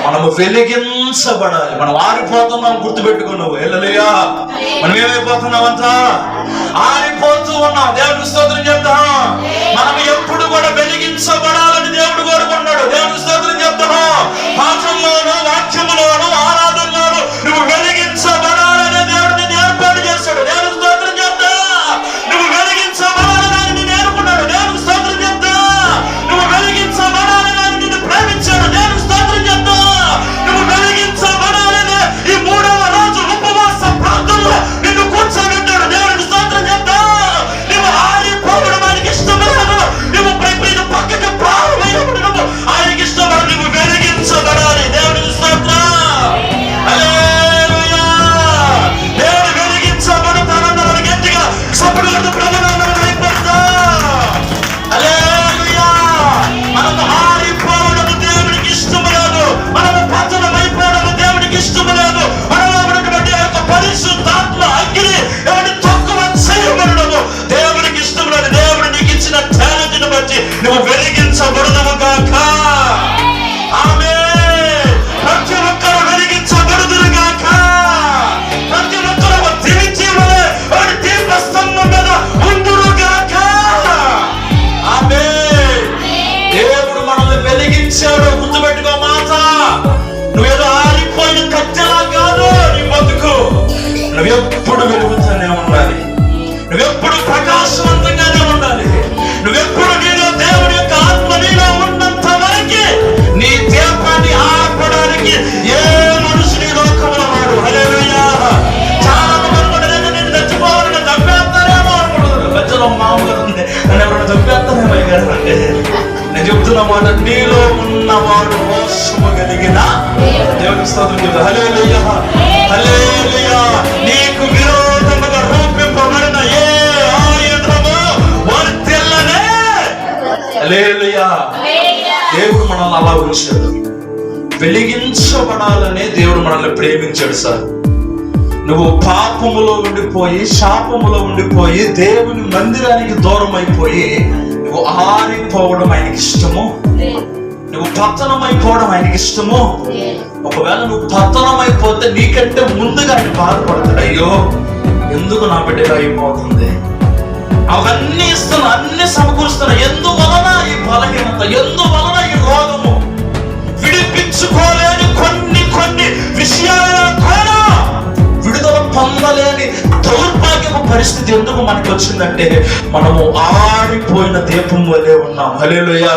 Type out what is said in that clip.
మనము వెలిగించబడాలి. మనం ఆరిపోతున్నాం, గుర్తుపెట్టుకున్నావు. హల్లెలూయా. మనం ఏమైపోతున్నామంతా ఆరిపోతూ ఉన్నాం. దేవుడికి స్తోత్రం చెప్తాం. మనం ఎప్పుడు కూడా వెలిగించబడాలని దేవుడు కోరుకున్నాడు. దేవుడికి స్తోత్రం చెప్తాం. పాఠంలోను, వాక్యములోను, ఆరాధనలోను నువ్వు వెలిగించబడాలని దేవుడిని ఏర్పాటు చేశాడు. దేవుడికి స్తోత్రం చెప్తా. నువ్వు వెలిగించబడాలని ఆయన నిన్ను ఏర్పడ్డాడు. దేవుడికి స్తోత్రం చెప్తా. నువ్వు వెలిగించబడాలని ఆయన నిన్ను ప్రేమించాడు. దేవుడికి స్తోత్రం చెప్తా. నువ్వు వెలిగించబడాలని ఈ 3వ రోజు ఉపవాస ప్రార్థనలో నిన్ను కూర్చోబెట్టాడు. దేవుడికి స్తోత్రం చెప్తా. నువ్వు ఆరిపోవడం ఆయనకి ఇష్టం లేదు. నువ్వు ప్రతి పక్కకి ప్రారంభమైనప్పుడు నువ్వు ఆయనకి ఇష్టపడు. నువ్వు వెలిగించబడాలి. దేవుడికి స్తోత్రం. హల్లెలూయా. దేవుడు వెలిగించబడతానన్న గట్టిగా సప్పుడు కొట్టు ప్రభునామమున అయిపోతా. హల్లెలూయా. మనము ఆరిపోవడం దేవుడికి ఇష్టం లేదు. మనము పతనమైపోవడం దేవుడికి ఇష్టం లేదు. మనలో ఉన్నటువంటి యొక్క పరిశుద్ధాత్మ అగ్ని ఎవరిని తక్కువ చేయబడము దేవుడికి ఇష్టం లేదు. దేవుడు నీకు ఇచ్చిన టాలెంట్ని బట్టి నువ్వు వెలిగించబడదువు గాక. ఆమేన్. ప్రతి ఒక్కరు వెలిగించబడుదురు గాక. ప్రతి ఒక్కరు జీవించే వారి దీపస్తంభం మీద ఉండురు గాక. ఆమేన్. దేవుడు మనల్ని వెలిగించాడు. గుర్తుపెట్టుకో మాట. నువ్వేదో ఆరిపోయిన కట్టెలా కాదు నీ బతుకు. నువ్వెప్పుడు వెలుగుతూనే ఉండాలి. నువ్వెప్పుడు ప్రకాశవంతంగానే ఉండాలి. నువ్వెప్పుడు నీలో దేవుడి యొక్క ఆత్మ నీలో ఉన్నంత వరకు నీ దీపాన్ని ఆర్పడానికి ఏ మనుషుని లోకంలో వాడు. హల్లెలూయా. చాలా మంది నేను చచ్చిపోవాలని చంపేస్తారేమో అనుకుంటున్నారు. మధ్యలో మామూలుగా ఉంది, నన్ను ఎవరైనా చంపేస్తారేమో గారు అంటే నేను చెప్తున్న మాట, నీలో ఉన్నవాడు మోసము కలిగిన దేవుడికి స్తోత్రం చెప్తా. హల్లెలూయా. హల్లెలూయా. నీకు విరోధముగా రూపింపబడిన ఏ ఆయుధము వర్తిల్లనే. హల్లెలూయా. దేవుడు మనల్ని అలా ఉంచాడు. వెలిగించబడాలనే దేవుడు మనల్ని ప్రేమించాడు. సార్, నువ్వు పాపములో ఉండిపోయి, శాపములో ఉండిపోయి, దేవుని మందిరానికి దూరం అయిపోయి నువ్వు ఆరిపోవడం ఆయనకి ఇష్టము. నువ్వు పతనమైపోవడం ఆయనకి ఇష్టము. ఒకవేళ నువ్వు పతనమైపోతే నీకంటే ముందుగా ఆయన బాధపడతాడు. అయ్యో, ఎందుకు నా బిడ్డ అయిపోతుంది? అవన్నీ ఇస్తున్నా, అన్ని సమకూరుస్తున్నా. ఎందువలన ఈ బలహీనత, ఎందువలన ఈ రోగము, విడిపించుకోలేని కొన్ని విషయాల ద్వారా విడుదల పొందలేని దౌర్భాగ్యపు పరిస్థితి ఎందుకు మనకి వచ్చిందంటే మనము ఆరిపోయిన దీపం వలె ఉన్నాం. హల్లెలూయా.